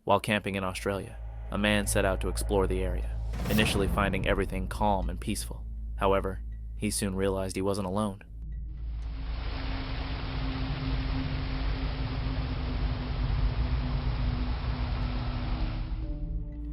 While camping in Australia, a man set out to explore the area, initially finding everything calm and peaceful. However, he soon realized he wasn't alone.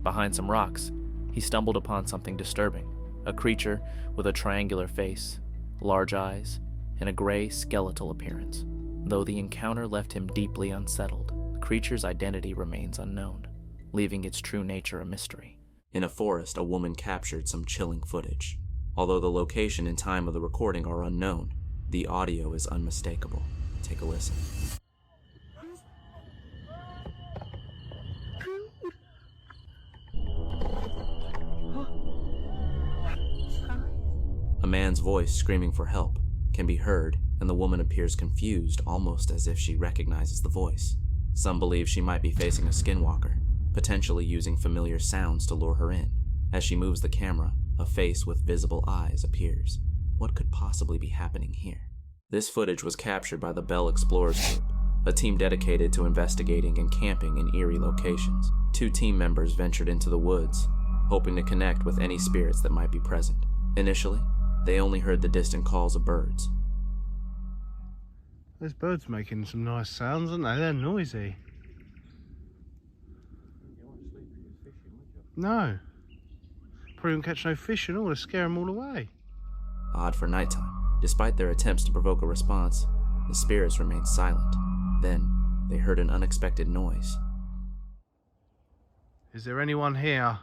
Behind some rocks, he stumbled upon something disturbing, a creature with a triangular face, large eyes, and a gray skeletal appearance. Though the encounter left him deeply unsettled, the creature's identity remains unknown, leaving its true nature a mystery. In a forest, a woman captured some chilling footage. Although the location and time of the recording are unknown, the audio is unmistakable. Take a listen. A man's voice screaming for help can be heard, and the woman appears confused, almost as if she recognizes the voice. Some believe she might be facing a skinwalker, potentially using familiar sounds to lure her in. As she moves the camera, a face with visible eyes appears. What could possibly be happening here? This footage was captured by the Bell Explorers Group, a team dedicated to investigating and camping in eerie locations. 2 team members ventured into the woods, hoping to connect with any spirits that might be present. Initially, they only heard the distant calls of birds. Those birds making some nice sounds, aren't they? They're noisy. No. Probably won't catch no fish and all, to scare them all away. Odd for nighttime. Despite their attempts to provoke a response, the spirits remained silent. Then, they heard an unexpected noise. Is there anyone here?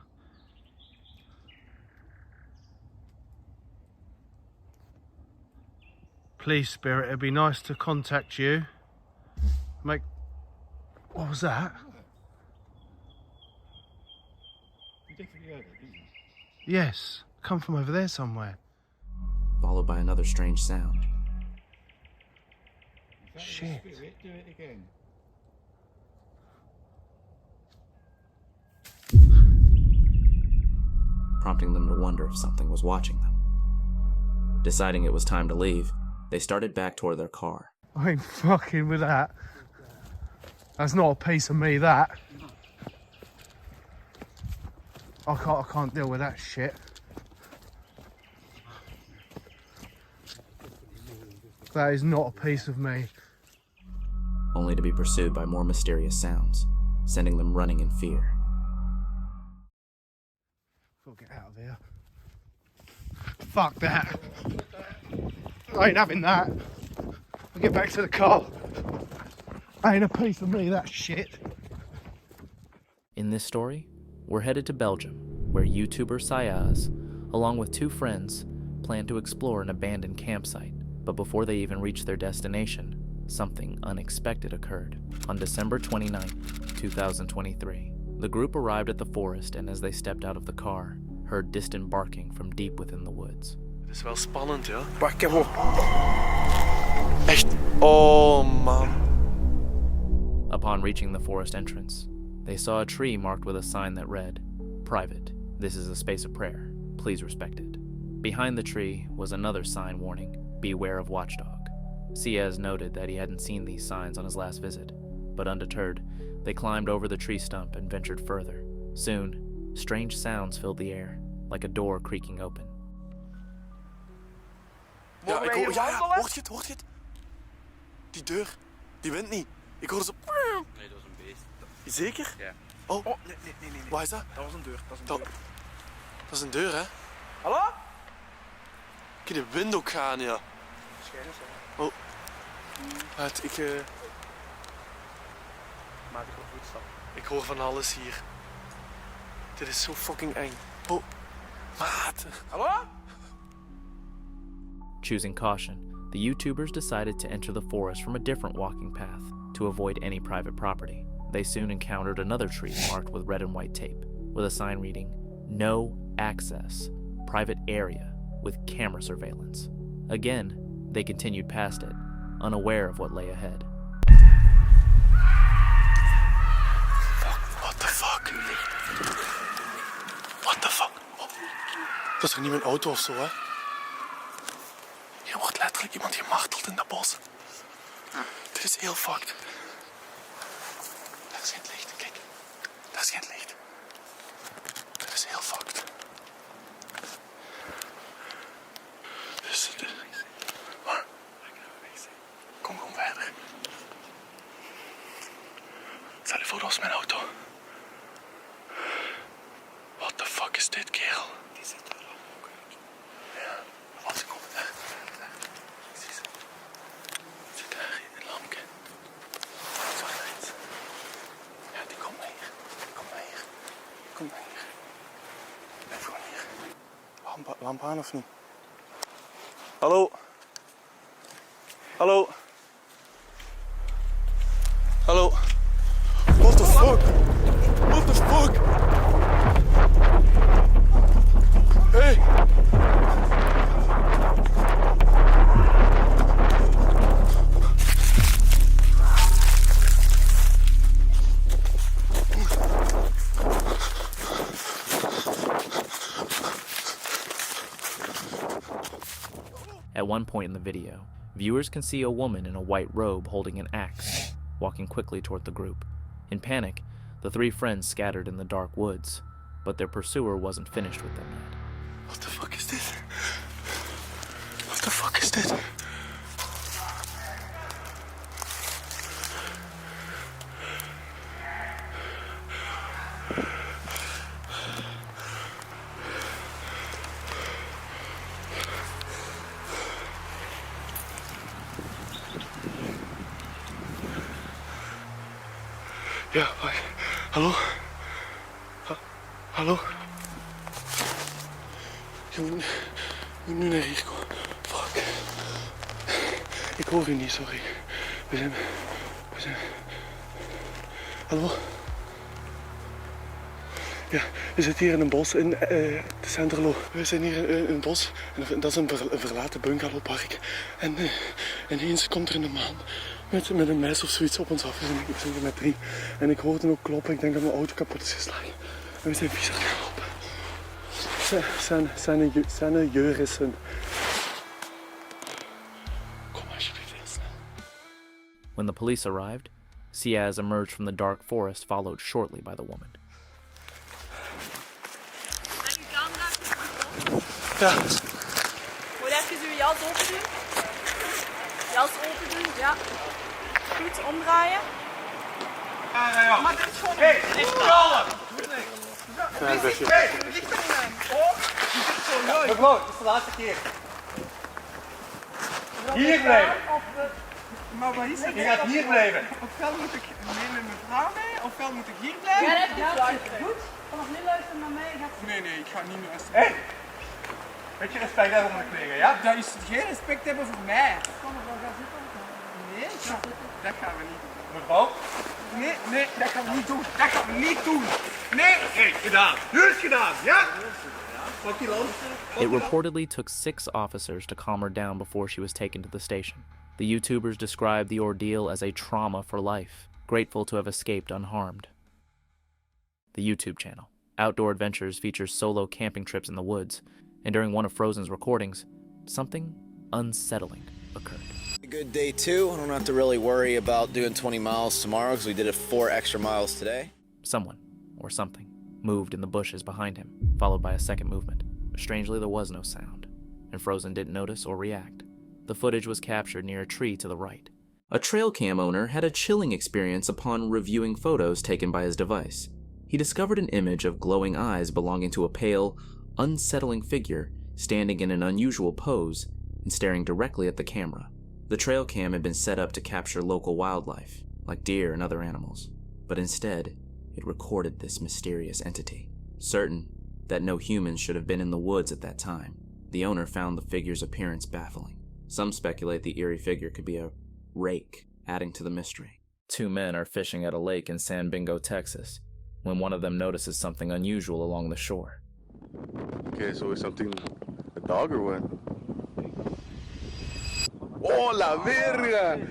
Please, spirit, it'd be nice to contact you. What was that? You definitely heard it, didn't you? Yes, come from over there somewhere. Followed by another strange sound. Shit. Spirit, do it again. Prompting them to wonder if something was watching them. Deciding it was time to leave, they started back toward their car. I ain't fucking with that. That's not a piece of me, that. I can't deal with that shit. That is not a piece of me. Only to be pursued by more mysterious sounds, sending them running in fear. Gotta get out of here. Fuck that. I ain't having that. I'll get back to the car. Ain't a piece of me, that shit. In this story, we're headed to Belgium, where YouTuber Sayaz, along with 2 friends, plan to explore an abandoned campsite. But before they even reach their destination, something unexpected occurred. On December 29, 2023, the group arrived at the forest and as they stepped out of the car, heard distant barking from deep within the woods. Het is wel spannend, ja. Maar ik heb op. Echt. Oh, man. Upon reaching the forest entrance, they saw a tree marked with a sign that read, "Private. This is a space of prayer. Please respect it." Behind the tree was another sign warning, "Beware of watchdog." Ciaz noted that he hadn't seen these signs on his last visit, but undeterred, they climbed over the tree stump and ventured further. Soon, strange sounds filled the air, like a door creaking open. Ja, ik hoor... Ja, hoort je het? Hoort je het? Die deur, die wint niet. Ik hoor zo... Nee, dat was een beest. Zeker? Ja. Oh, Nee. waar is dat? Dat was een deur. Dat is een deur, hè? Hallo? Ik heb de wind ook gaan, ja. Schijnen zo. Oh. Maak ik wel voetstap. Ik hoor van alles hier. Dit is zo fucking eng. Oh. Maat. Hallo? Choosing caution, the YouTubers decided to enter the forest from a different walking path to avoid any private property. They soon encountered another tree marked with red and white tape, with a sign reading, "No access, private area with camera surveillance." Again, they continued past it, unaware of what lay ahead. What the fuck? What the fuck? Oh. Dat is toch niet mijn auto of zo, hè? Hier wordt letterlijk iemand gemarteld in dat bos. Dit is heel fucked. Daar is het licht, kijk. schijnt licht. Dit is heel fucked. Dus het... Waar? Kom verder. Stel je voor, dat is mijn auto. What the fuck is dit, kerel? Die zit er ook uit. Ja, wat ze komen daar. Ik zie ze. Zit daar in een lampje. Zwart-wit. Ja, die komt naar hier. Kom naar hier. Kom naar hier. Blijf gewoon hier. Lamp aan of niet? Hallo? Hallo? Hallo? What the fuck? What the fuck? Hey! At one point in the video, viewers can see a woman in a white robe holding an axe, walking quickly toward the group. In panic, the three friends scattered in the dark woods, but their pursuer wasn't finished with them yet. What the fuck is dit? What the fuck is dit? Ja, wacht. Hallo? Hallo? Je moet nu naar hier komen. Fuck. Ik hoor u niet, sorry. We zijn... Hallo? Ja, we zitten hier in een bos in Centerlo. We zijn hier in een bos en dat is een verlaten bungalowpark. En ineens komt er een man met een mes of zoiets op ons af. We zijn hier met 3. En ik hoorde ook kloppen. Ik denk dat mijn auto kapot is geslagen. En we zijn vies aan het gaan lopen. Zijn jurissen. Kom alsjeblieft heel snel. When the police arrived, Ciaz emerged from the dark forest, followed shortly by the woman. Ja. Moet even uw jas open doen. Jas open doen, ja. Goed, omdraaien. Ja. Maar dit is gewoon... Hé, dit is kalm! Nee, best Hé, het ligt aan hem. Oh, die zit zo nooit. Mevrouw, het is de laatste keer. Hier blijven. Maar wat is het? Je gaat hier blijven. Ofwel moet ik met mevrouw mee, ofwel moet ik hier blijven. Jij hebt het luisteren. Goed, vanaf nu luisteren naar mij. Nee, ik ga niet luisteren. Hé! Beetje respect hebben voor de kleren, ja? Dat is geen respect hebben voor mij. Kom er wel gaan zitten. Nee, dat gaan we niet doen. Mevrouw? Nee, dat gaan we niet doen. Dat gaan we niet doen. Nee! Hé, gedaan. Nu is het gedaan, ja? Pak die lamp. It reportedly took 6 officers to calm her down before she was taken to the station. The YouTubers described the ordeal as a trauma for life, grateful to have escaped unharmed. The YouTube channel, Outdoor Adventures, features solo camping trips in the woods, and during one of Frozen's recordings, something unsettling occurred. Good day 2. I don't have to really worry about doing 20 miles tomorrow because we did 4 extra miles today. Someone, or something, moved in the bushes behind him, followed by a second movement. Strangely, there was no sound, and Frozen didn't notice or react. The footage was captured near a tree to the right. A trail cam owner had a chilling experience upon reviewing photos taken by his device. He discovered an image of glowing eyes belonging to a pale, unsettling figure standing in an unusual pose and staring directly at the camera. The trail cam had been set up to capture local wildlife, like deer and other animals, but instead, it recorded this mysterious entity. Certain that no humans should have been in the woods at that time, the owner found the figure's appearance baffling. Some speculate the eerie figure could be a rake, adding to the mystery. 2 men are fishing at a lake in San Bingo, Texas, when one of them notices something unusual along the shore. Okay, so is something a dog or what? Oh la verga!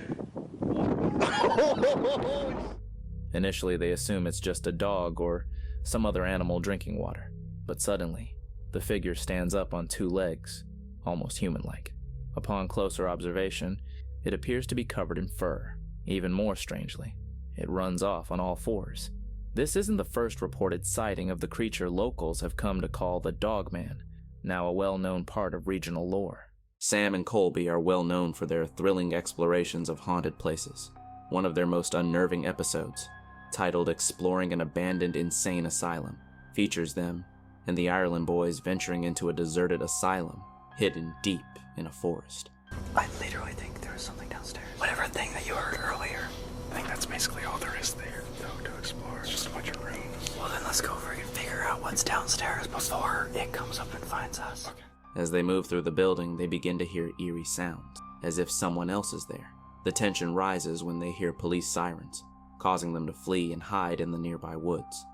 Initially, they assume it's just a dog or some other animal drinking water, but suddenly, the figure stands up on 2 legs, almost human-like. Upon closer observation, it appears to be covered in fur. Even more strangely, it runs off on all 4s. This isn't the first reported sighting of the creature locals have come to call the Dogman, now a well-known part of regional lore. Sam and Colby are well known for their thrilling explorations of haunted places. One of their most unnerving episodes, titled Exploring an Abandoned Insane Asylum, features them and the Ireland boys venturing into a deserted asylum hidden deep in a forest. I literally think there was something downstairs. Whatever thing that you heard earlier. I think that's basically all there is there, though, to explore. It's just a bunch of rooms. Well, then let's go freaking figure out what's downstairs before it comes up and finds us. Okay. As they move through the building, they begin to hear eerie sounds, as if someone else is there. The tension rises when they hear police sirens, causing them to flee and hide in the nearby woods.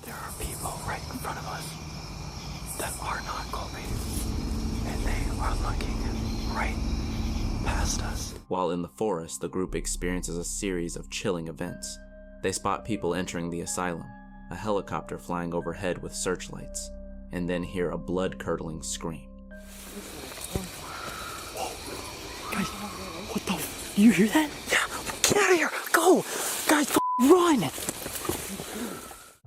There are people right in front of us that are not Colby, and they are looking right past us. While in the forest, the group experiences a series of chilling events. They spot people entering the asylum, a helicopter flying overhead with searchlights, and then hear a blood-curdling scream. Guys, what the you hear that? Yeah, get out of here! Go! Guys, run!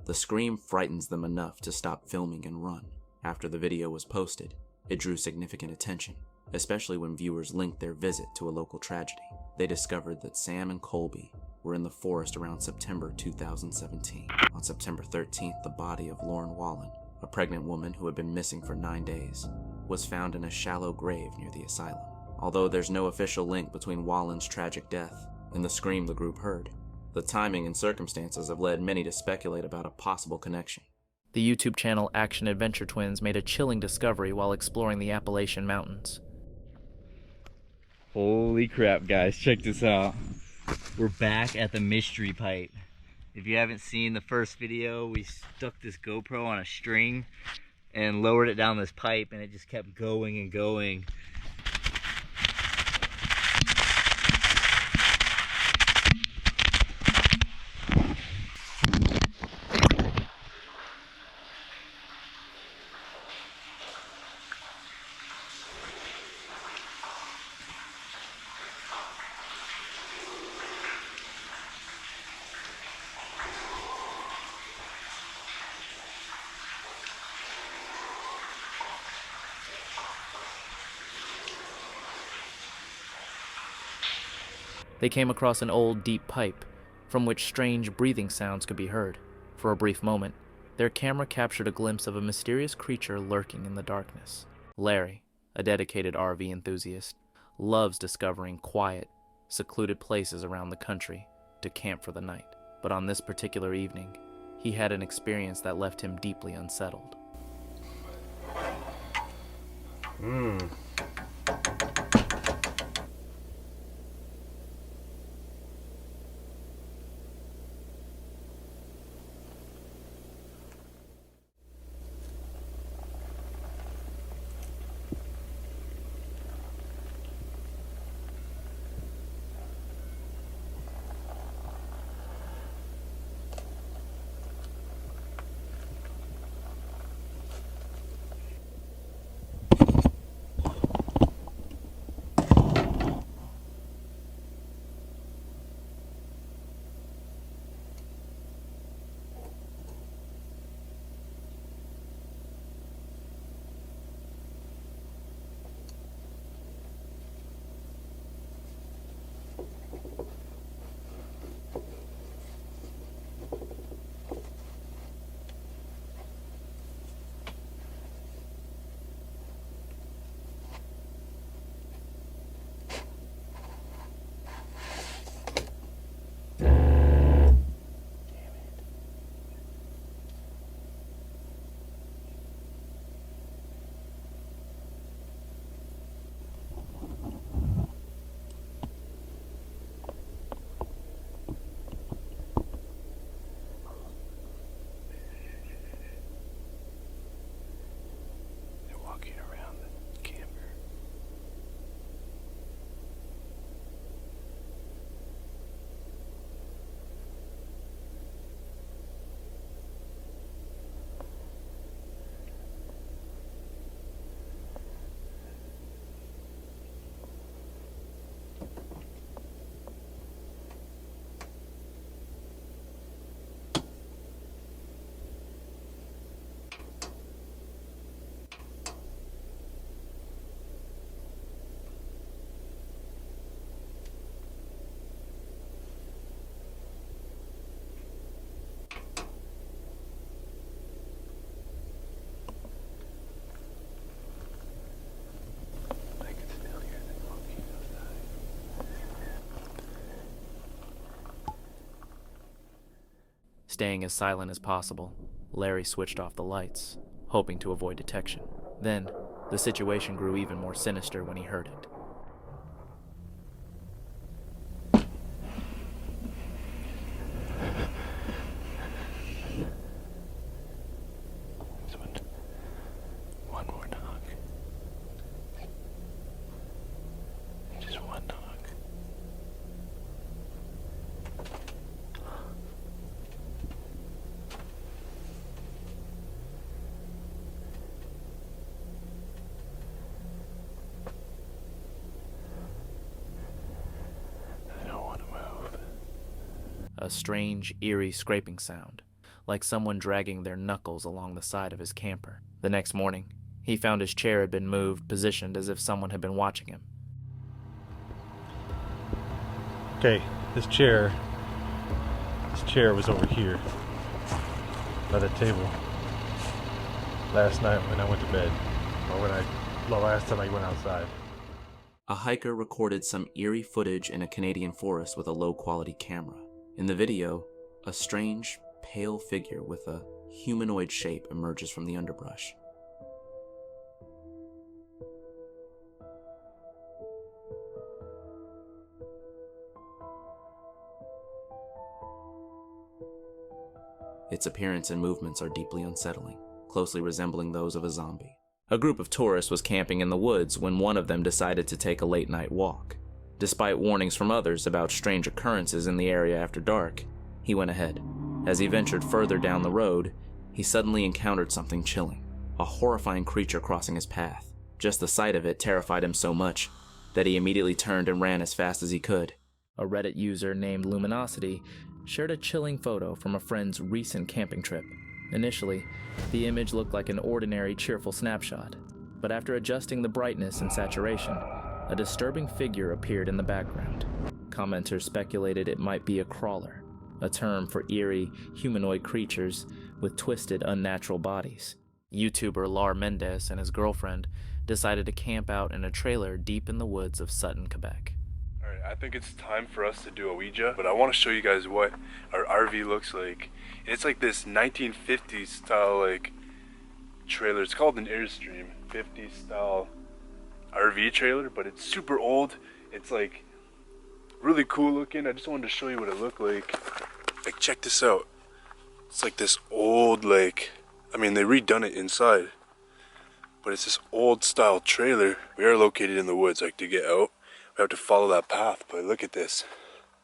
The scream frightens them enough to stop filming and run. After the video was posted, it drew significant attention, especially when viewers linked their visit to a local tragedy. They discovered that Sam and Colby were in the forest around September 2017. On September 13th, the body of Lauren Wallen, a pregnant woman who had been missing for 9 days, was found in a shallow grave near the asylum. Although there's no official link between Wallen's tragic death and the scream the group heard, the timing and circumstances have led many to speculate about a possible connection. The YouTube channel Action Adventure Twins made a chilling discovery while exploring the Appalachian Mountains. Holy crap, guys, check this out. We're back at the mystery pipe. If you haven't seen the first video, we stuck this GoPro on a string and lowered it down this pipe, and it just kept going and going. They came across an old, deep pipe, from which strange breathing sounds could be heard. For a brief moment, their camera captured a glimpse of a mysterious creature lurking in the darkness. Larry, a dedicated RV enthusiast, loves discovering quiet, secluded places around the country to camp for the night. But on this particular evening, he had an experience that left him deeply unsettled. Staying as silent as possible, Larry switched off the lights, hoping to avoid detection. Then, the situation grew even more sinister when he heard it. One more knock. Just one knock. I don't want to move. A strange, eerie scraping sound, like someone dragging their knuckles along the side of his camper. The next morning, he found his chair had been moved, positioned as if someone had been watching him. Okay, this chair was over here by the table last night when I went to bed, or last time I went outside. A hiker recorded some eerie footage in a Canadian forest with a low-quality camera. In the video, a strange, pale figure with a humanoid shape emerges from the underbrush. Its appearance and movements are deeply unsettling, closely resembling those of a zombie. A group of tourists was camping in the woods when one of them decided to take a late-night walk. Despite warnings from others about strange occurrences in the area after dark, he went ahead. As he ventured further down the road, he suddenly encountered something chilling, a horrifying creature crossing his path. Just the sight of it terrified him so much that he immediately turned and ran as fast as he could. A Reddit user named Luminosity shared a chilling photo from a friend's recent camping trip. Initially, the image looked like an ordinary, cheerful snapshot, but after adjusting the brightness and saturation, a disturbing figure appeared in the background. Commenters speculated it might be a crawler, a term for eerie, humanoid creatures with twisted, unnatural bodies. YouTuber Lar Mendez and his girlfriend decided to camp out in a trailer deep in the woods of Sutton, Quebec. Alright, I think it's time for us to do a Ouija, but I want to show you guys what our RV looks like. It's like this 1950s style like trailer. It's called an Airstream 50s style RV trailer, but it's super old. It's like really cool looking. I just wanted to show you what it looked like. Like, check this out. It's like this old, like, I mean, they redone it inside, but it's this old style trailer. We are located in the woods. Like, to get out, we have to follow that path, but look at this.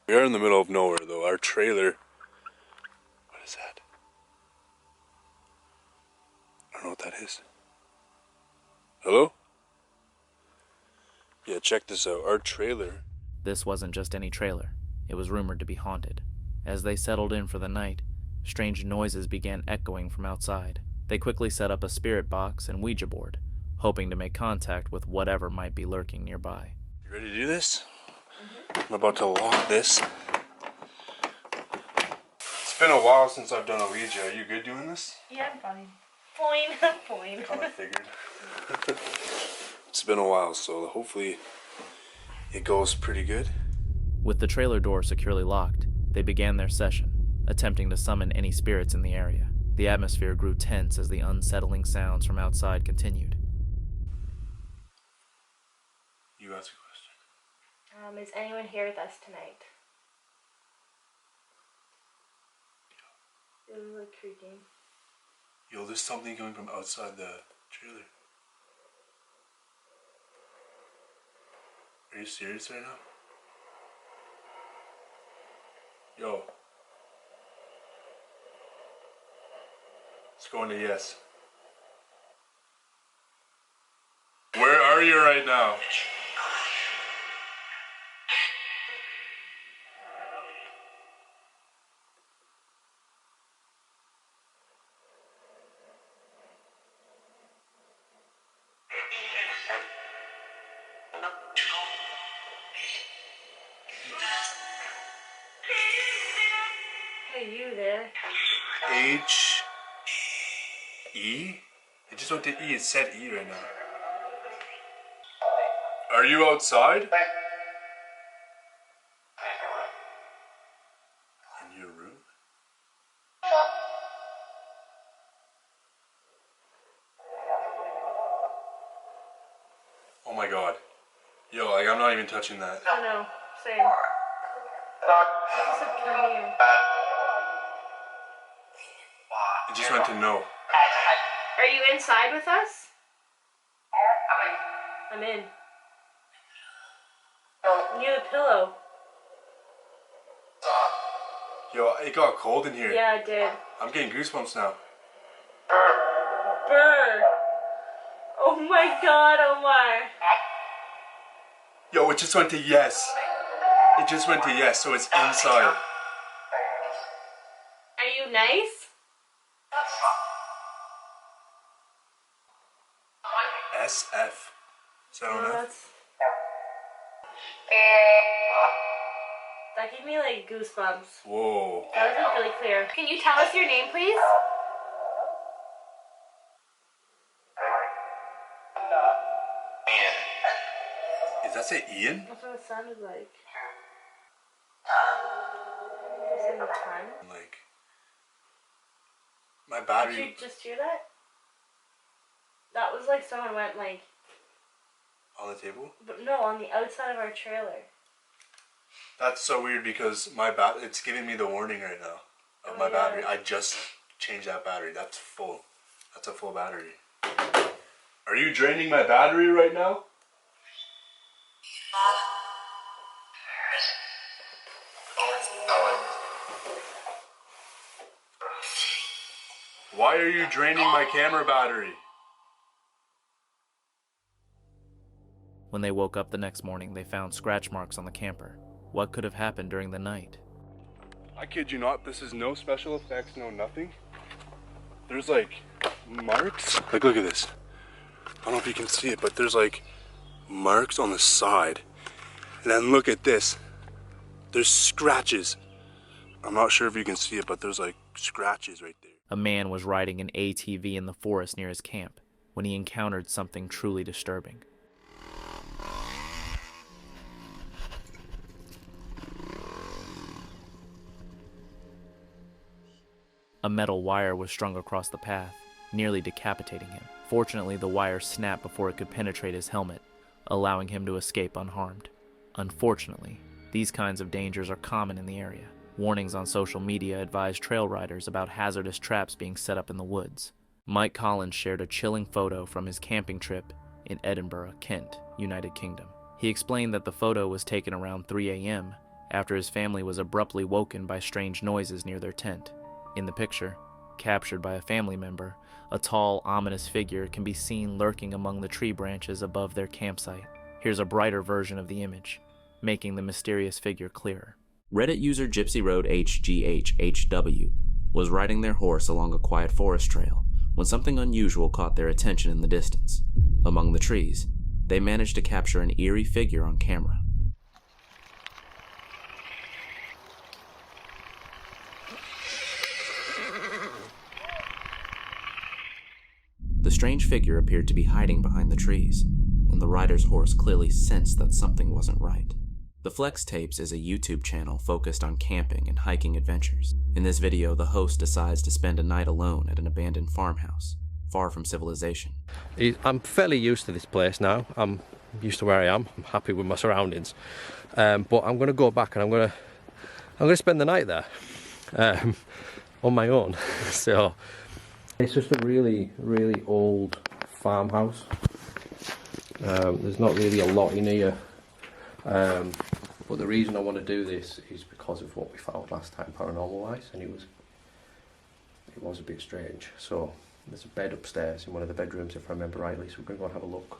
We are in the middle of nowhere though. Our trailer, what is that? I don't know what that is. Hello? Yeah, check this out. Our trailer. This wasn't just any trailer. It was rumored to be haunted. As they settled in for the night, strange noises began echoing from outside. They quickly set up a spirit box and Ouija board, hoping to make contact with whatever might be lurking nearby. You ready to do this? I'm about to lock this. It's been a while since I've done a Ouija. Are you good doing this? Yeah, I'm fine. Fine. Kind of figured. It's been a while, so hopefully it goes pretty good. With the trailer door securely locked, they began their session, attempting to summon any spirits in the area. The atmosphere grew tense as the unsettling sounds from outside continued. You ask a question. Is anyone here with us tonight? It was like creaking. Yo, there's something coming from outside the trailer. Are you serious right now? Yo. It's going to yes. Where are you right now? Hey, you there? H-E? It just went to E. It said E right now. Are you outside? In your room? god. Yo, like, I'm not even touching that. I know. Same. I just said come here. It just went to no. Are you inside with us? I'm in. Near the pillow. Yo, it got cold in here. Yeah, it did. I'm getting goosebumps now. Brr. Oh my god, Omar. Yo, it just went to yes. It just went to yes, so it's inside. Are you nice? SF. Is that enough? That gave me like goosebumps. Whoa. That was like really clear. Can you tell us your name, please? Does that say Ian? That's what it sounded like. Is it the time? Like, my battery. Did you just hear that? That was like someone went like. On the table? But no, on the outside of our trailer. That's so weird because it's giving me the warning right now of my battery. I just changed that battery. That's full. That's a full battery. Are you draining my battery right now? Why are you draining my camera battery? When they woke up the next morning, they found scratch marks on the camper. What could have happened during the night? I kid you not, this is no special effects, no nothing. There's like marks. Like, look at this. I don't know if you can see it, but there's like marks on the side. And then look at this. There's scratches. I'm not sure if you can see it, but there's like scratches right there. A man was riding an ATV in the forest near his camp when he encountered something truly disturbing. A metal wire was strung across the path, nearly decapitating him. Fortunately, the wire snapped before it could penetrate his helmet, allowing him to escape unharmed. Unfortunately, these kinds of dangers are common in the area. Warnings on social media advise trail riders about hazardous traps being set up in the woods. Mike Collins shared a chilling photo from his camping trip in Edinburgh, Kent, United Kingdom. He explained that the photo was taken around 3 a.m. after his family was abruptly woken by strange noises near their tent. In the picture, captured by a family member, a tall, ominous figure can be seen lurking among the tree branches above their campsite. Here's a brighter version of the image, making the mysterious figure clearer. Reddit user Gypsy Road HGHHW was riding their horse along a quiet forest trail when something unusual caught their attention in the distance. Among the trees, they managed to capture an eerie figure on camera. The strange figure appeared to be hiding behind the trees, and the rider's horse clearly sensed that something wasn't right. The Flex Tapes is a YouTube channel focused on camping and hiking adventures. In this video, the host decides to spend a night alone at an abandoned farmhouse, far from civilization. I'm fairly used to this place now. I'm used to where I am. I'm happy with my surroundings. But I'm going to go back and I'm going to spend the night there on my own. So it's just a really, really old farmhouse. There's not really a lot in here. But the reason I want to do this is because of what we found last time paranormal-wise, and it was a bit strange. So there's a bed upstairs in one of the bedrooms, if I remember rightly, so we're going to go and have a look.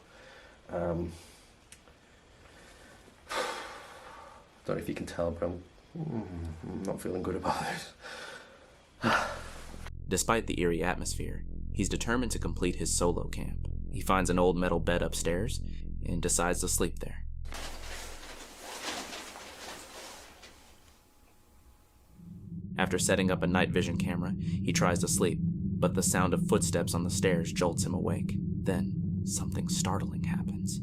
Don't know if you can tell, but I'm not feeling good about this. Despite the eerie atmosphere, he's determined to complete his solo camp. He finds an old metal bed upstairs and decides to sleep there. After setting up a night vision camera, he tries to sleep, but the sound of footsteps on the stairs jolts him awake. Then, something startling happens.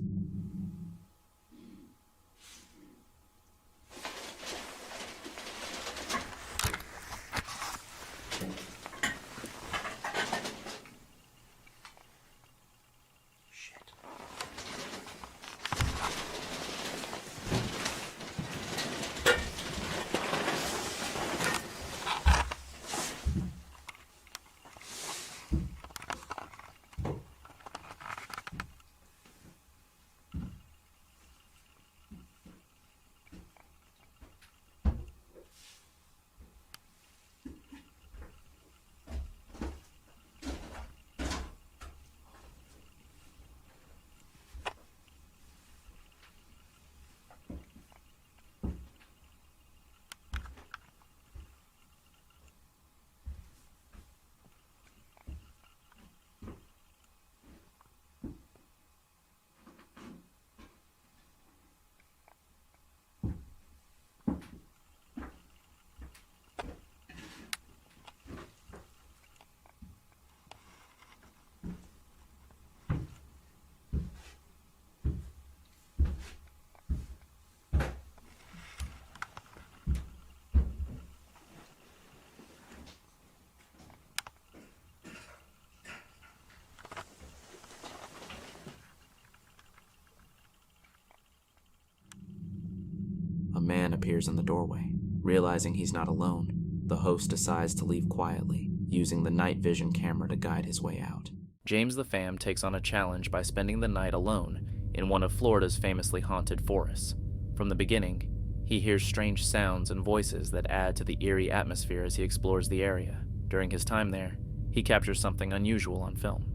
appears in the doorway. Realizing he's not alone, the host decides to leave quietly, using the night vision camera to guide his way out. James the Fam takes on a challenge by spending the night alone in one of Florida's famously haunted forests. From the beginning, he hears strange sounds and voices that add to the eerie atmosphere as he explores the area. During his time there, he captures something unusual on film.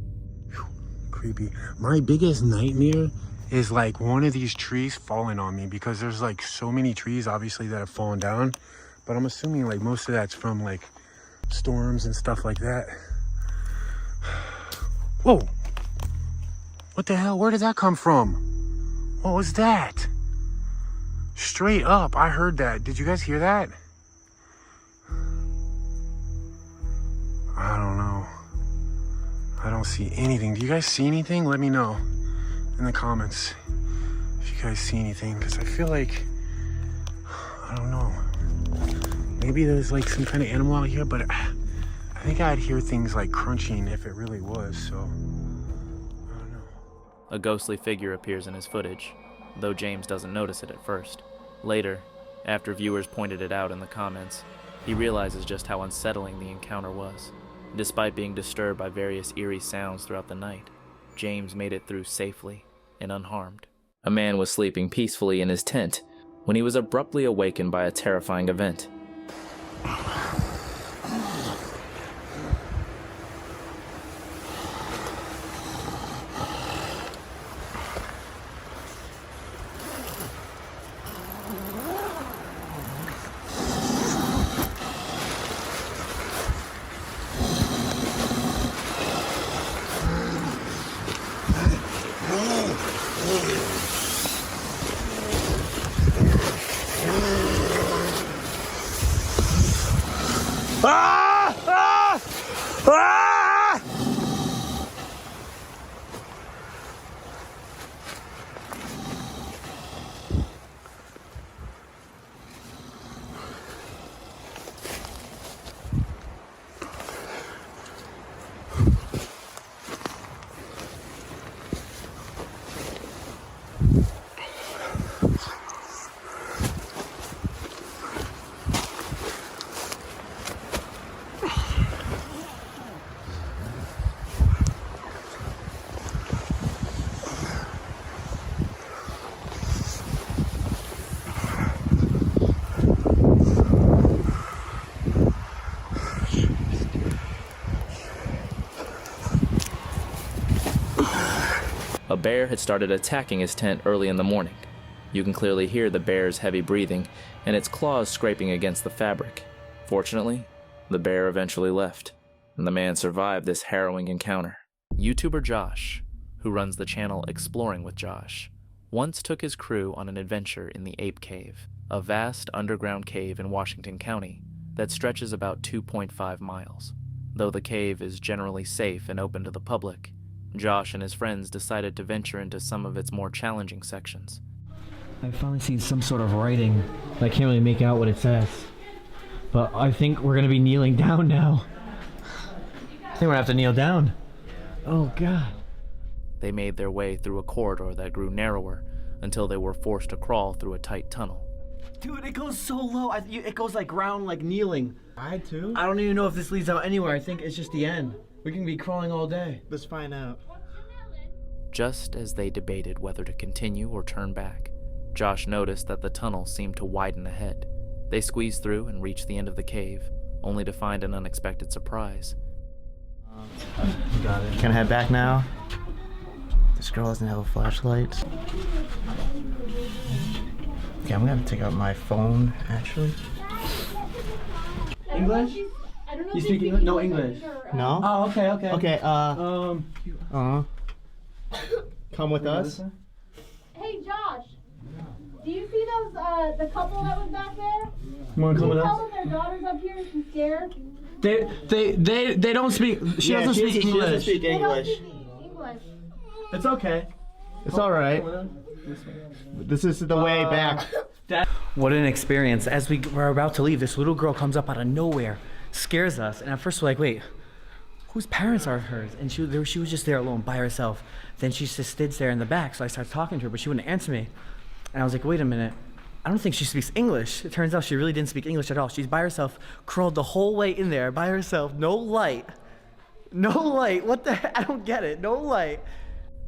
Creepy. My biggest nightmare is like one of these trees falling on me, because there's like so many trees obviously that have fallen down, but I'm assuming like most of that's from like storms and stuff like that. Whoa, what the hell, where did that come from? What was that? Straight up, I heard that. Did you guys hear that? I don't know. I don't see anything. Do you guys see anything? Let me know in the comments if you guys see anything, because I feel like, I don't know, maybe there's like some kind of animal out here, but I think I'd hear things like crunching if it really was, so I don't know. A ghostly figure appears in his footage, though James doesn't notice it at first. Later, after viewers pointed it out in the comments, he realizes just how unsettling the encounter was. Despite being disturbed by various eerie sounds throughout the night, James made it through safely and unharmed. A man was sleeping peacefully in his tent when he was abruptly awakened by a terrifying event. A bear had started attacking his tent early in the morning. You can clearly hear the bear's heavy breathing and its claws scraping against the fabric. Fortunately, the bear eventually left, and the man survived this harrowing encounter. YouTuber Josh, who runs the channel Exploring with Josh, once took his crew on an adventure in the Ape Cave, a vast underground cave in Washington County that stretches about 2.5 miles. Though the cave is generally safe and open to the public, Josh and his friends decided to venture into some of its more challenging sections. I've finally seen some sort of writing, but I can't really make out what it says. But I think we're gonna be kneeling down now. I think we're gonna have to kneel down. Oh God. They made their way through a corridor that grew narrower until they were forced to crawl through a tight tunnel. Dude, it goes so low. It goes like ground, like kneeling. I too? I don't even know if this leads out anywhere. I think it's just the end. We can be crawling all day. Let's find out. Just as they debated whether to continue or turn back, Josh noticed that the tunnel seemed to widen ahead. They squeezed through and reached the end of the cave, only to find an unexpected surprise. Got it. Can I head back now? This girl doesn't have a flashlight. Okay, I'm gonna take out my phone, actually. English? I don't know You if speak English? No English. No? Oh, okay, okay. Okay, come with us. Hey, Josh. Do you see those, the couple that was back there? You wanna come with us? Tell them their daughter's up here and she's scared. They don't speak. She doesn't speak English. They don't speak English. It's okay. It's all right. This is the way back. What an experience. As we were about to leave, this little girl comes up out of nowhere, scares us, and at first we're like, wait, whose parents are hers? And she was just there alone by herself. Then she just stood there in the back, so I started talking to her, but she wouldn't answer me. And I was like, wait a minute, I don't think she speaks English. It turns out she really didn't speak English at all. She's by herself, crawled the whole way in there by herself, no light. No light, what the heck? I don't get it, no light.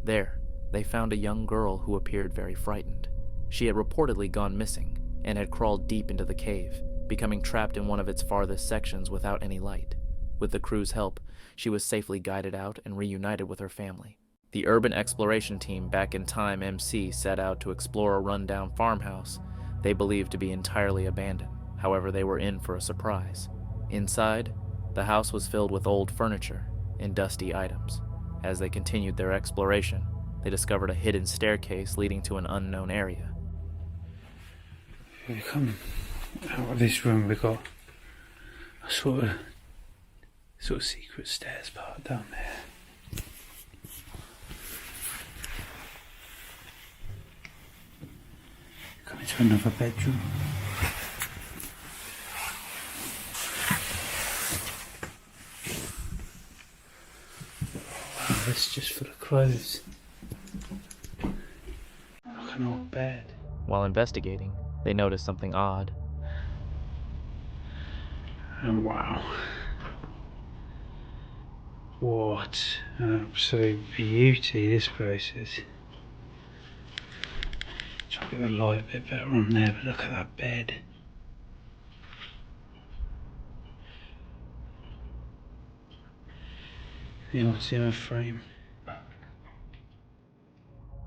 There, they found a young girl who appeared very frightened. She had reportedly gone missing and had crawled deep into the cave, becoming trapped in one of its farthest sections without any light. With the crew's help, she was safely guided out and reunited with her family. The urban exploration team back in Time MC set out to explore a rundown farmhouse they believed to be entirely abandoned. However, they were in for a surprise. Inside, the house was filled with old furniture and dusty items. As they continued their exploration, they discovered a hidden staircase leading to an unknown area. When we come out of this room, we've got a sort of secret stairs part down there. Come into another bedroom. Wow, this is just full of clothes. Like an old bed. While investigating, they noticed something odd. And wow. What an absolute beauty this place is. Try to get the light a bit better on there, but look at that bed. The old Zimmer frame.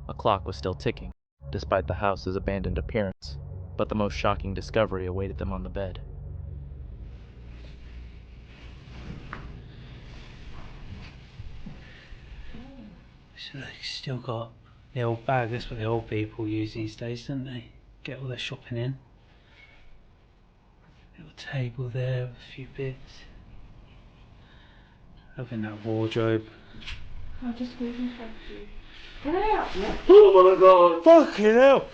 A clock was still ticking, despite the house's abandoned appearance, but the most shocking discovery awaited them on the bed. So they still got the old bag, that's what the old people use these days, don't they? Get all their shopping in. Little table there with a few bits. Loving that wardrobe. I'll just move in front of you. Can I help you? Oh my god! Fucking hell!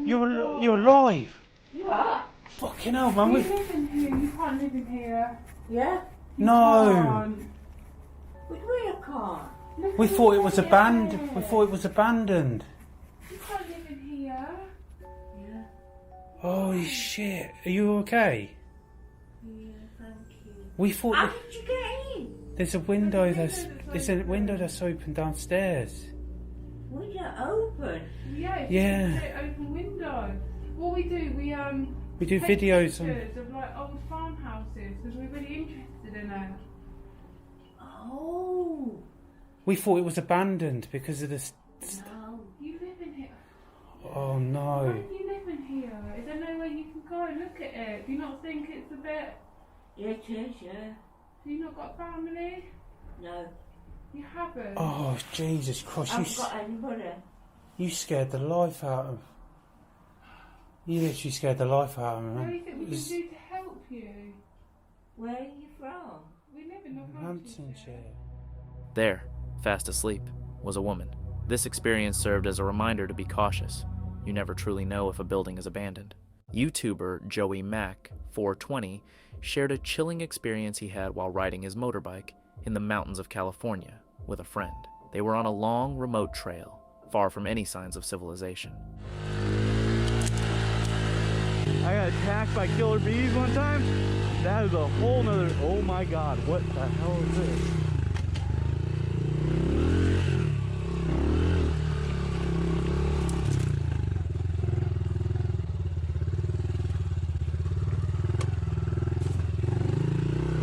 You're alive! What? Fucking hell, man. You live in here, you can't live in here. Yeah? You No! can't. What do you mean you can't? We thought it was abandoned. We thought it was abandoned. You can't live in here. Yeah. Holy shit! Are you okay? Yeah, thank you. We thought. How did you get in? There's a window that's open downstairs. Window open? Yeah, it's Yeah. an open window. What we do, We do take videos on. pictures of like old farmhouses because we're really interested in it. Oh. We thought it was abandoned because of this. No, you live in here. Oh no! Why do you live in here? Is there no way you can go and look at it? Do you not think it's a bit? Yeah, it is, yeah. Do you not got family? No. You haven't. Oh Jesus Christ! I haven't got anybody. You scared the life out of. You literally scared the life out of me, What do man. you think we can do to help you? Where are you from? We live in Northamptonshire. There, fast asleep, was a woman. This experience served as a reminder to be cautious. You never truly know if a building is abandoned. YouTuber Joey Mack, 420, shared a chilling experience he had while riding his motorbike in the mountains of California with a friend. They were on a long, remote trail, far from any signs of civilization. I got attacked by killer bees one time. That is a whole nother. Oh my god, what the hell is this?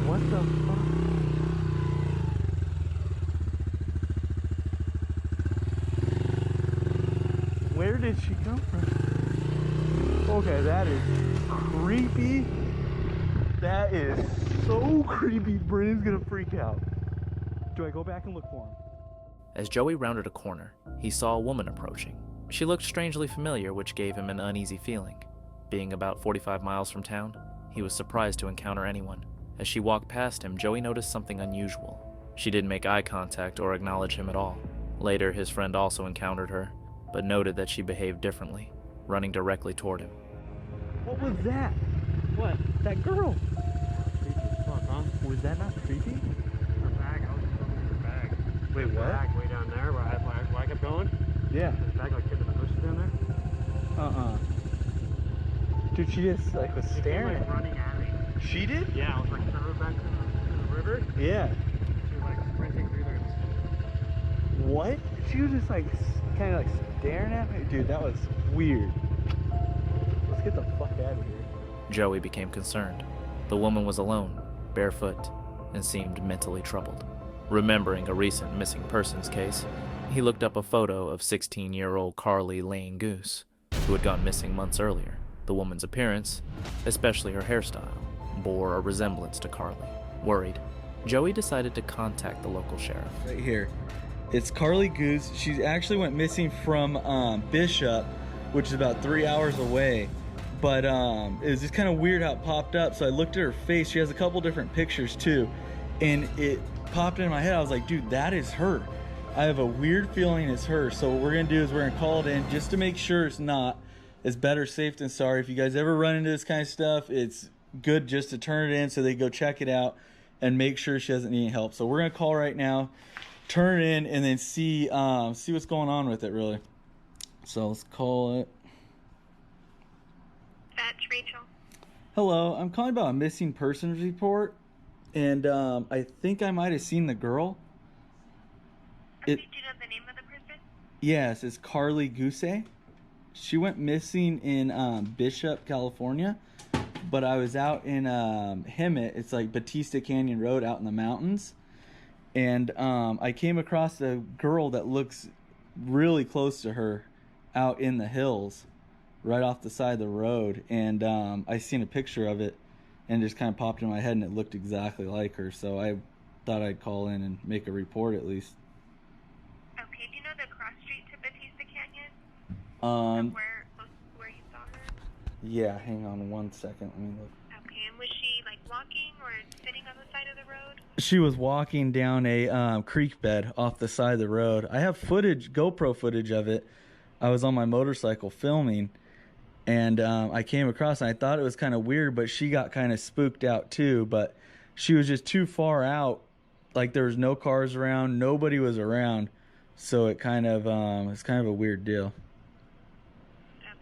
What the fuck? Where did she come from? Okay, that is creepy. That is so creepy. Brandon's gonna freak out. Do I go back and look for him? As Joey rounded a corner, he saw a woman approaching. She looked strangely familiar, which gave him an uneasy feeling. Being about 45 miles from town, he was surprised to encounter anyone. As she walked past him, Joey noticed something unusual. She didn't make eye contact or acknowledge him at all. Later, his friend also encountered her, but noted that she behaved differently, running directly toward him. What was that? What? That girl? Creepy as fuck, huh? Was that not creepy? Her bag, I was just looking at her bag. Wait, Her what? bag way down there where I kept going. Yeah. Her bag like hit in the bushes down there. Dude, she just like was staring. Like running at me. She did? Yeah, I was like thrown back to the river. Yeah. She was like sprinting through there. What? She was just like kind of like staring at me. Dude, that was weird. Let's get the fuck out of here. Joey became concerned. The woman was alone, barefoot, and seemed mentally troubled. Remembering a recent missing persons case, he looked up a photo of 16-year-old Carly Lane Goose, who had gone missing months earlier. The woman's appearance, especially her hairstyle, bore a resemblance to Carly. Worried, Joey decided to contact the local sheriff. Right here. It's Carly Goose. She actually went missing from Bishop, which is about 3 hours away. But it was just kind of weird how it popped up. So I looked at her face. She has a couple different pictures too. And it popped in my head. I was like, dude, that is her. I have a weird feeling it's her. So what we're going to do is we're going to call it in just to make sure it's not. It's better safe than sorry. If you guys ever run into this kind of stuff, it's good just to turn it in so they go check it out and make sure she doesn't need any help. So we're going to call right now, turn it in, and then see what's going on with it, really. So let's call it. That's Rachel. Hello, I'm calling about a missing persons report, and I think I might have seen the girl. Do you know the name of the person? Yes, it's Carly Goose. She went missing in Bishop, California, but I was out in Hemet. It's like Batista Canyon Road out in the mountains, and I came across a girl that looks really close to her out in the hills, right off the side of the road, and I seen a picture of it, and it just kind of popped in my head, and it looked exactly like her, so I thought I'd call in and make a report at least. Okay, do you know the cross street to Batista Canyon? Where you saw her? Yeah, hang on one second, let me look. Okay, and was she like walking or sitting on the side of the road? She was walking down a creek bed off the side of the road. I have footage, GoPro footage of it. I was on my motorcycle filming, and I came across, and I thought it was kind of weird, but she got kind of spooked out too. But she was just too far out, like there was no cars around, nobody was around, so it kind of it's kind of a weird deal.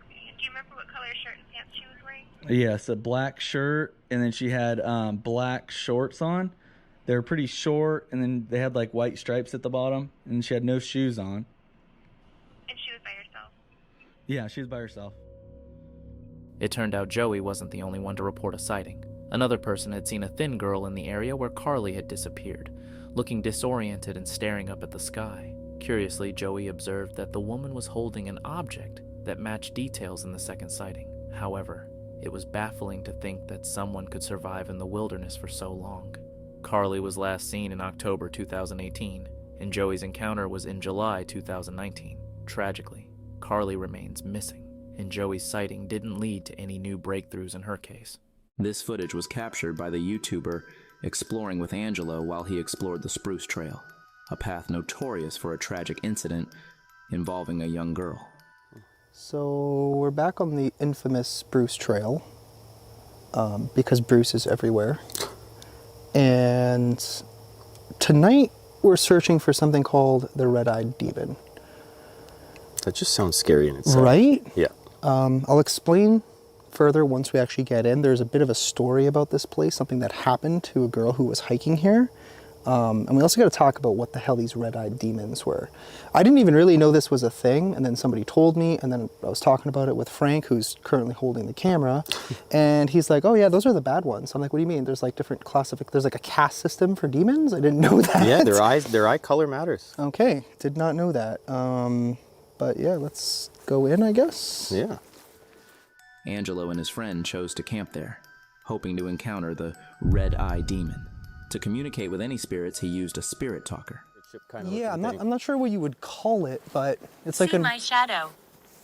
Okay, and do you remember what color shirt and pants she was wearing? Yes, a black shirt, and then she had black shorts on. They were pretty short, and then they had like white stripes at the bottom, and she had no shoes on. And she was by herself? Yeah, she was by herself. It turned out Joey wasn't the only one to report a sighting. Another person had seen a thin girl in the area where Carly had disappeared, looking disoriented and staring up at the sky. Curiously, Joey observed that the woman was holding an object that matched details in the second sighting. However, it was baffling to think that someone could survive in the wilderness for so long. Carly was last seen in October 2018, and Joey's encounter was in July 2019. Tragically, Carly remains missing, and Joey's sighting didn't lead to any new breakthroughs in her case. This footage was captured by the YouTuber Exploring with Angelo while he explored the Spruce Trail, a path notorious for a tragic incident involving a young girl. So we're back on the infamous Spruce Trail, because Bruce is everywhere. And tonight we're searching for something called the Red-Eyed Demon. That just sounds scary in itself. Right? Yeah. I'll explain further once we actually get in. There's a bit of a story about this place, something that happened to a girl who was hiking here. And we also got to talk about what the hell these red-eyed demons were. I didn't even really know this was a thing, and then somebody told me, and then I was talking about it with Frank, who's currently holding the camera, and he's like, oh yeah, those are the bad ones. I'm like, what do you mean? There's like different there's like a caste system for demons? I didn't know that. Yeah, their eye color matters. Okay, did not know that. But yeah, let's go in, I guess. Yeah. Angelo and his friend chose to camp there, hoping to encounter the Red-Eye Demon. To communicate with any spirits, he used a spirit talker. Yeah, I'm not sure what you would call it, but it's like my shadow.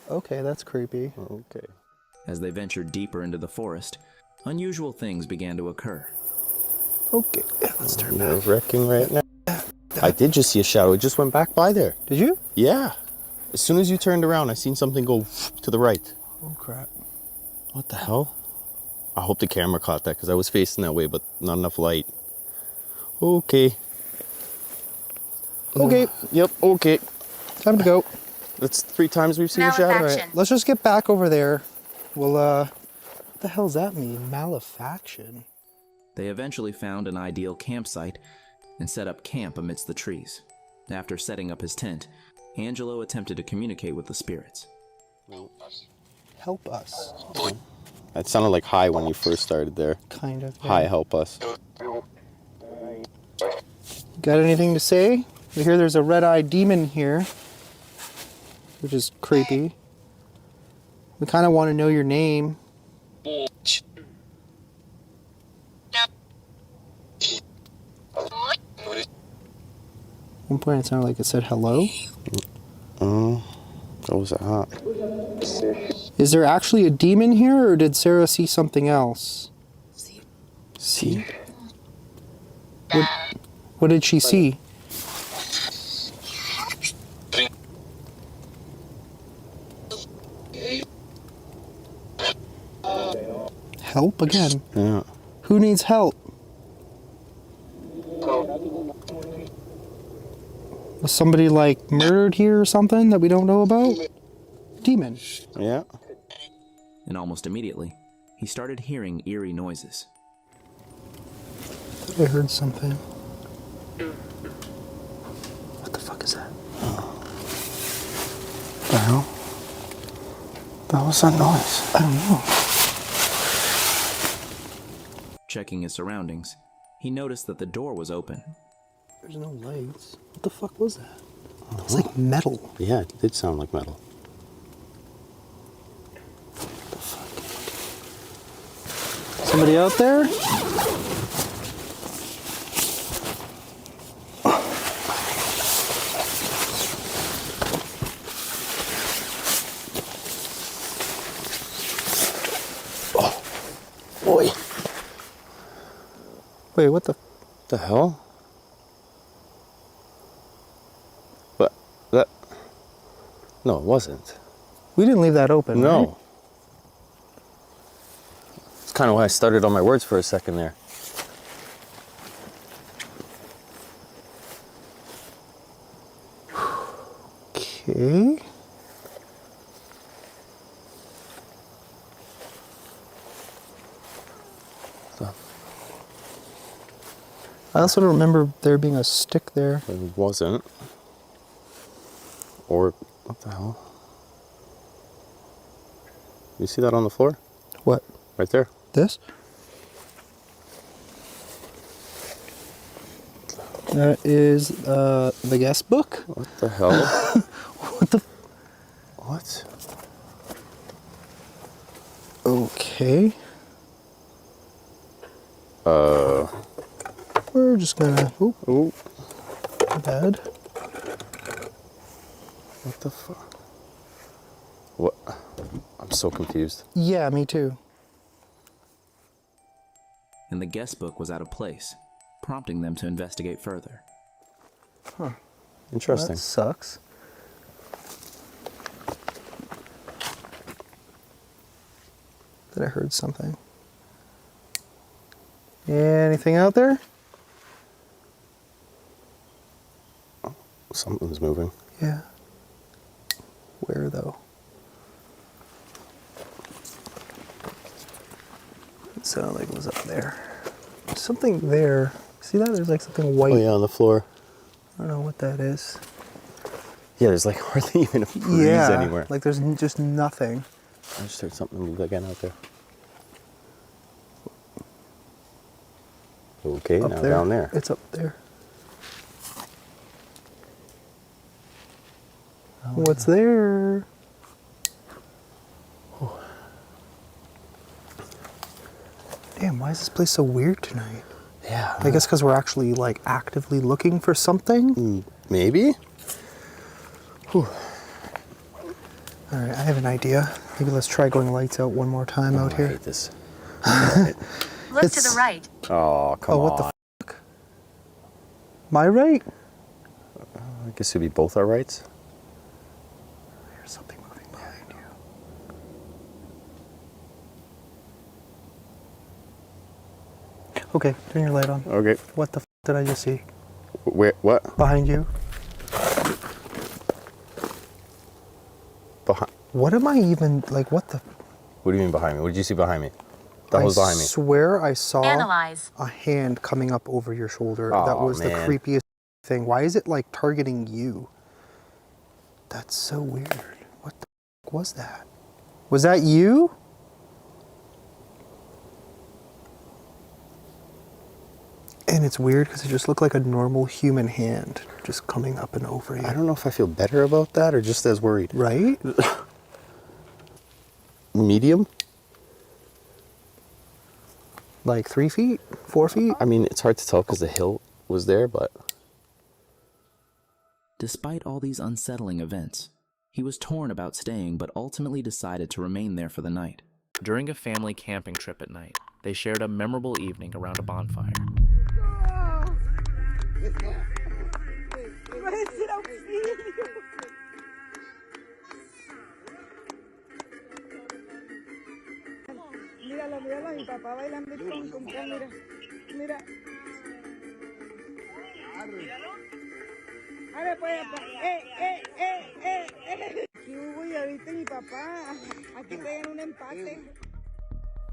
Okay, that's creepy. Okay. As they ventured deeper into the forest, unusual things began to occur. Okay, let's turn back. Nerve-wracking right now. I did just see a shadow. It just went back by there. Did you? Yeah. As soon as you turned around, I seen something go to the right. Oh, crap. What the hell? I hope the camera caught that because I was facing that way, but not enough light. Okay. Okay. Yep, okay. Time to go. That's 3 times we've seen a shadow. All right, let's just get back over there. We'll the hell's that mean? Malefaction? They eventually found an ideal campsite and set up camp amidst the trees. After setting up his tent, Angelo attempted to communicate with the spirits. Help us. That sounded like hi when you first started there. Kind of. Yeah. Hi, help us. Got anything to say? We hear there's a red-eyed demon here, which is creepy. We kind of want to know your name. At one point it sounded like it said hello. What was that? Is there actually a demon here, or did Sarah see something else? See? What did she see? Help again? Yeah. Who needs help? Was somebody like murdered here or something that we don't know about? Demon. Yeah. And almost immediately, he started hearing eerie noises. I heard something. What the fuck is that? The hell? That was that noise. I don't know. Checking his surroundings, he noticed that the door was open. There's no lights. What the fuck was that? It was like metal. Yeah, it did sound like metal. What the fuck? Somebody out there? Boy. Wait, what the hell? What? That? No, it wasn't. We didn't leave that open, No. right? It's kind of why I stuttered on my words for a second there. Okay. I also don't remember there being a stick there. It wasn't. Or, what the hell? You see that on the floor? What? Right there. This? That is the guest book. What the hell? What the? What? Okay. We're just gonna. Oop. Bad. What the fuck? What? I'm so confused. Yeah, me too. And the guest book was out of place, prompting them to investigate further. Huh. Interesting. That sucks. That I heard something. Anything out there? Something's moving. Yeah. Where though? It sounded like it was up there. There's something there. See that? There's like something white. Oh yeah, on the floor. I don't know what that is. Yeah, there's like hardly even a breeze anywhere. Like there's just nothing. I just heard something move again out there. Okay, Up now there. down there. It's up there. What's there? Damn, why is this place so weird tonight? Yeah. I guess because we're actually like actively looking for something? Maybe? Whew. Alright, I have an idea. Maybe let's try going lights out one more time out here. I hate this. Look to the right. Oh, come on. What the fuck? My right? I guess it'd be both our rights. There's something moving behind you. Okay, turn your light on. Okay. What the f did I just see? Where? What? Behind you. Behind? What am I even, like, what the? What do you mean behind me? What did you see behind me? That was behind me. I swear I saw Analyze. a hand coming up over your shoulder. Oh, that was man. the creepiest thing. Why is it like targeting you? That's so weird. What the f was that? Was that you? And it's weird because it just looked like a normal human hand just coming up and over you. I don't know if I feel better about that or just as worried. Right? Medium? Like 3 feet? 4 feet? I mean, it's hard to tell because the hill was there, but... Despite all these unsettling events, he was torn about staying but ultimately decided to remain there for the night. During a family camping trip at night, they shared a memorable evening around a bonfire. Míralo, míralo, mi papá bailando con mira, mira. Ahora pues, ¿Qué hubo? Y ahorita mi papá, aquí pegan un empate.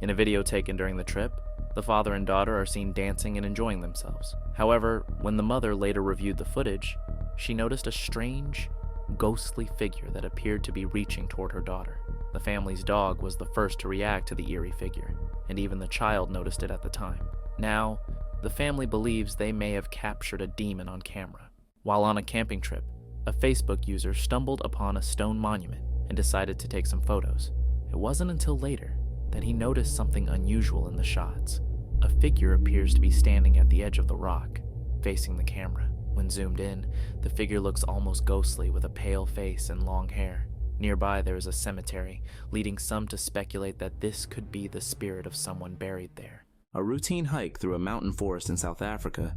In a video taken during the trip, the father and daughter are seen dancing and enjoying themselves. However, when the mother later reviewed the footage, she noticed a strange, ghostly figure that appeared to be reaching toward her daughter. The family's dog was the first to react to the eerie figure, and even the child noticed it at the time. Now, the family believes they may have captured a demon on camera. While on a camping trip, a Facebook user stumbled upon a stone monument and decided to take some photos. It wasn't until later that he noticed something unusual in the shots. A figure appears to be standing at the edge of the rock, facing the camera. When zoomed in, the figure looks almost ghostly with a pale face and long hair. Nearby there is a cemetery, leading some to speculate that this could be the spirit of someone buried there. A routine hike through a mountain forest in South Africa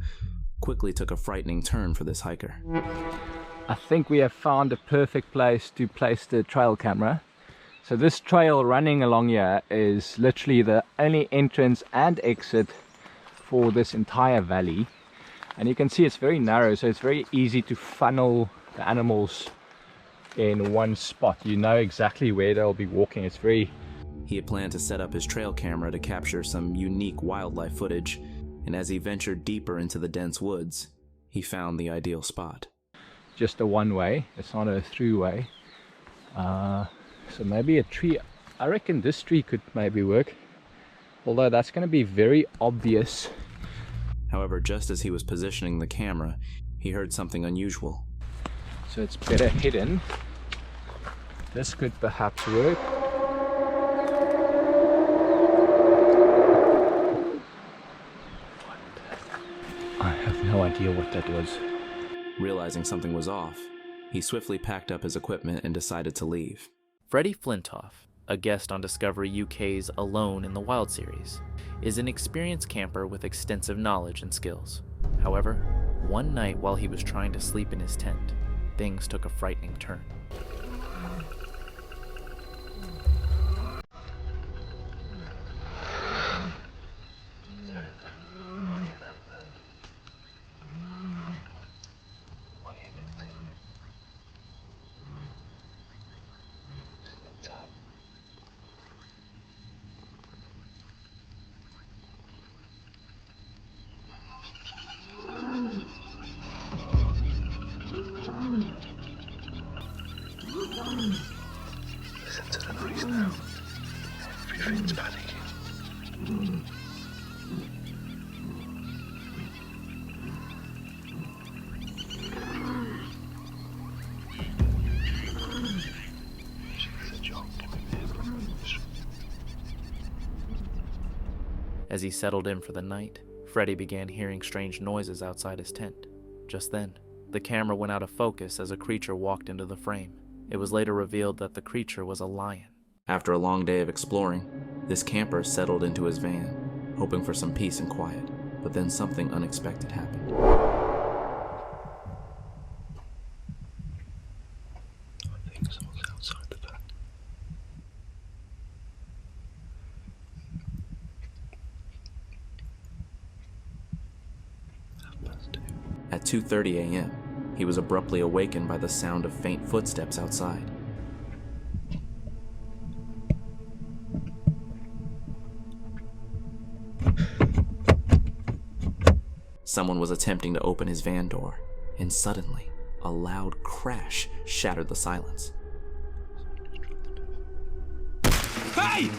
quickly took a frightening turn for this hiker. I think we have found a perfect place to place the trail camera. So this trail running along here is literally the only entrance and exit for this entire valley. And you can see it's very narrow, so it's very easy to funnel the animals in one spot. You know exactly where they'll be walking. It's very... He had planned to set up his trail camera to capture some unique wildlife footage, and as he ventured deeper into the dense woods, he found the ideal spot. Just a one-way, it's not a through-way. So maybe a tree, I reckon this tree could maybe work, although that's going to be very obvious. However, just as he was positioning the camera, he heard something unusual. So it's better hidden. This could perhaps work. I have no idea what that was. Realizing something was off, he swiftly packed up his equipment and decided to leave. Freddie Flintoff, a guest on Discovery UK's Alone in the Wild series, is an experienced camper with extensive knowledge and skills. However, one night while he was trying to sleep in his tent, things took a frightening turn. Listen to the noise now. Everything's panicking. As he settled in for the night, Freddie began hearing strange noises outside his tent. Just then, the camera went out of focus as a creature walked into the frame. It was later revealed that the creature was a lion. After a long day of exploring, this camper settled into his van, hoping for some peace and quiet, but then something unexpected happened. I think someone's outside the van. At 2:30 a.m., he was abruptly awakened by the sound of faint footsteps outside. Someone was attempting to open his van door, and suddenly, a loud crash shattered the silence. Hey!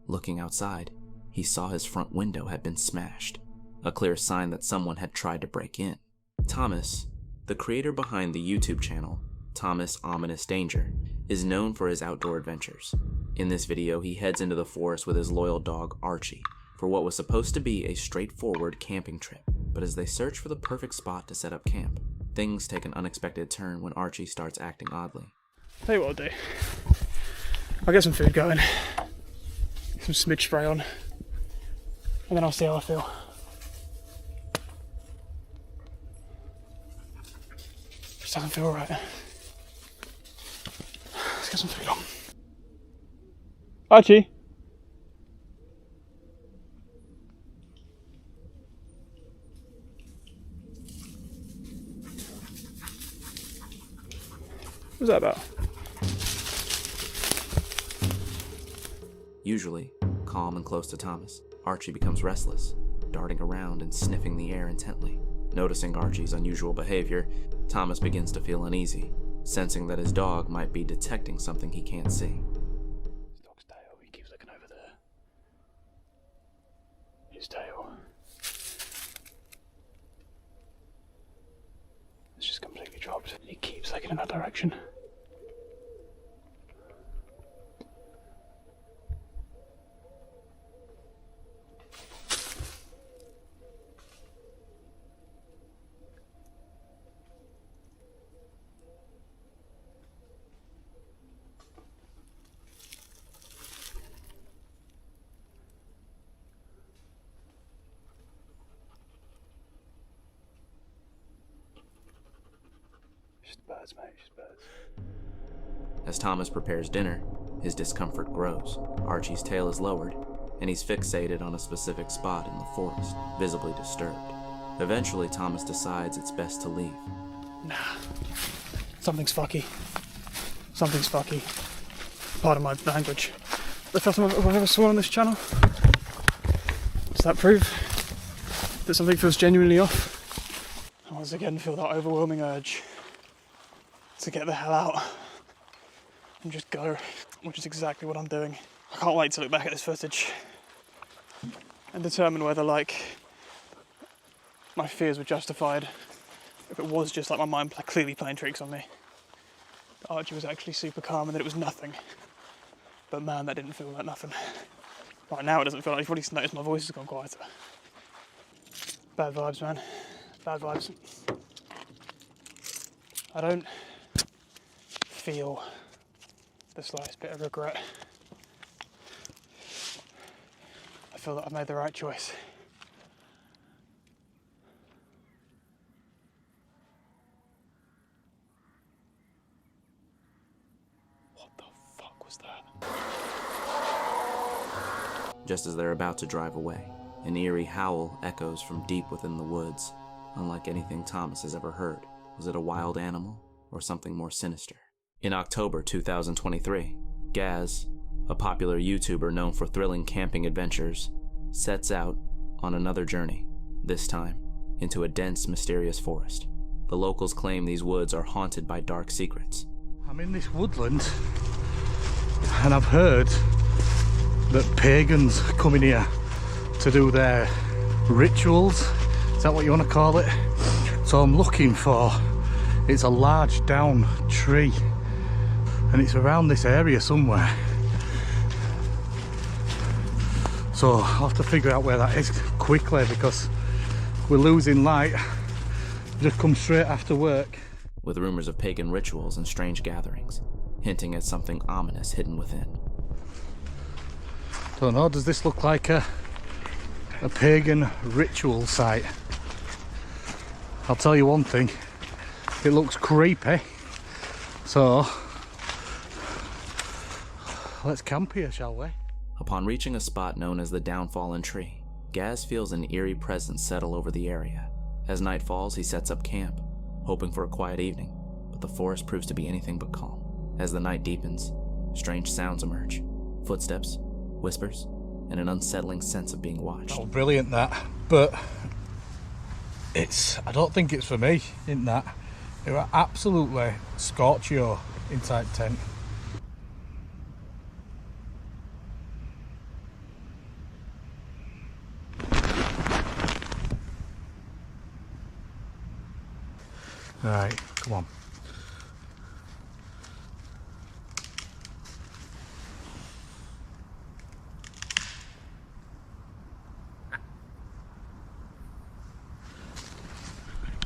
Looking outside, he saw his front window had been smashed, a clear sign that someone had tried to break in. Thomas, the creator behind the YouTube channel, Thomas Ominous Danger, is known for his outdoor adventures. In this video, he heads into the forest with his loyal dog, Archie, for what was supposed to be a straightforward camping trip. But as they search for the perfect spot to set up camp, things take an unexpected turn when Archie starts acting oddly. Tell you what I'll do. I'll get some food going, some smidge spray on, and then I'll see how I feel. Just doesn't feel right. Let's get some food on. Archie! What's that about? Usually, calm and close to Thomas, Archie becomes restless, darting around and sniffing the air intently. Noticing Archie's unusual behavior, Thomas begins to feel uneasy, sensing that his dog might be detecting something he can't see. His dog's tail, he keeps looking over there. His tail. It's just completely dropped. He keeps looking in that direction. Just birds, mate, just birds. As Thomas prepares dinner, his discomfort grows. Archie's tail is lowered, and he's fixated on a specific spot in the forest, visibly disturbed. Eventually, Thomas decides it's best to leave. Nah. Something's fucky. Something's fucky. Pardon my language. The first time I've ever sworn on this channel. Does that prove that something feels genuinely off? I once again feel that overwhelming urge to get the hell out and just go, which is exactly what I'm doing. I can't wait to look back at this footage and determine whether, like, my fears were justified, if it was just like my mind clearly playing tricks on me. That Archie was actually super calm and that it was nothing. But man, that didn't feel like nothing. Right now it doesn't feel like, you've already noticed my voice has gone quieter. Bad vibes, man. Bad vibes. I don't feel the slightest bit of regret. I feel that I've made the right choice. What the fuck was that? Just as they're about to drive away, an eerie howl echoes from deep within the woods, unlike anything Thomas has ever heard. Was it a wild animal or something more sinister? In October 2023, Gaz, a popular YouTuber known for thrilling camping adventures, sets out on another journey, this time into a dense, mysterious forest. The locals claim these woods are haunted by dark secrets. I'm in this woodland and I've heard that pagans come in here to do their rituals. Is that what you want to call it? So I'm looking for, it's a large down tree and it's around this area somewhere. So I'll have to figure out where that is quickly because we're losing light. Just come straight after work. With rumors of pagan rituals and strange gatherings, hinting at something ominous hidden within. Don't know, does this look like a pagan ritual site? I'll tell you one thing, it looks creepy. So, let's camp here, shall we? Upon reaching a spot known as the Downfallen Tree, Gaz feels an eerie presence settle over the area. As night falls, he sets up camp, hoping for a quiet evening, but the forest proves to be anything but calm. As the night deepens, strange sounds emerge. Footsteps, whispers, and an unsettling sense of being watched. Oh, brilliant that, but I don't think it's for me in that. It were absolutely scorchio inside tent. Right, come on.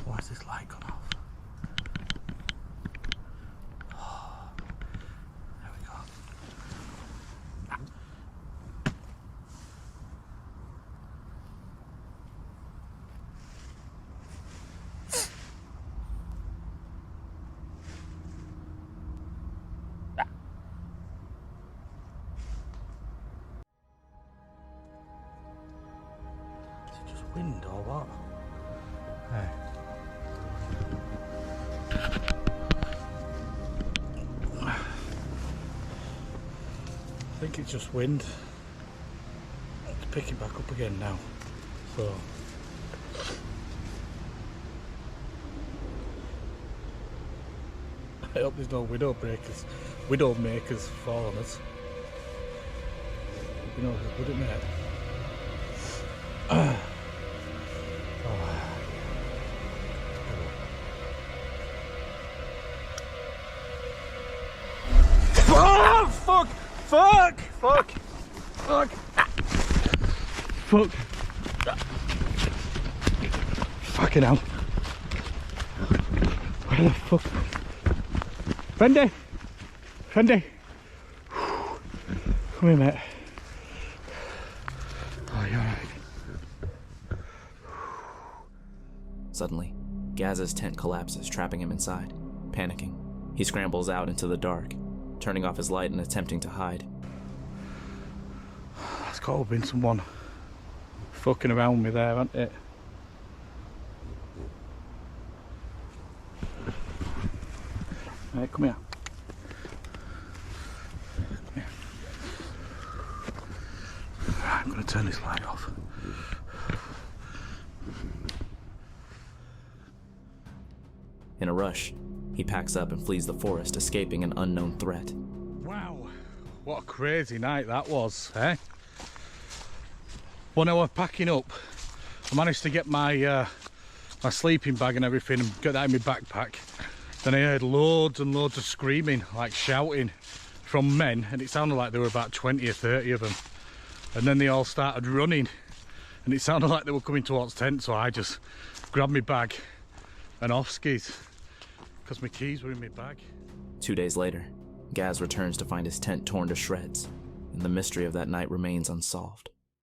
Why is this light gone off? Oh, there we go. Is it just wind or what? Hey. I think it's just wind. It's picking back up again now. So I hope there's no widow makers following us. You know, wouldn't it? Oh, fuck! Fuck! Fuck! Fuck! Fuck! Fucking hell. Where the fuck? Fendi! Fendi! Come here, mate. Oh, you're alright. Suddenly, Gaz's tent collapses, trapping him inside. Panicking, he scrambles out into the dark, turning off his light and attempting to hide. That's got to have been someone fucking around me there, hasn't it? Hey, come here. Come here. Right, I'm going to turn this light off. In a rush, he packs up and flees the forest, escaping an unknown threat. Wow, what a crazy night that was, eh? When I was packing up, I managed to get my my sleeping bag and everything and get that in my backpack. Then I heard loads and loads of screaming, like shouting from men, and it sounded like there were about 20 or 30 of them. And then they all started running, and it sounded like they were coming towards tent, so I just grabbed my bag and off skis, because my keys were in my bag. 2 days later, Gaz returns to find his tent torn to shreds, and the mystery of that night remains unsolved.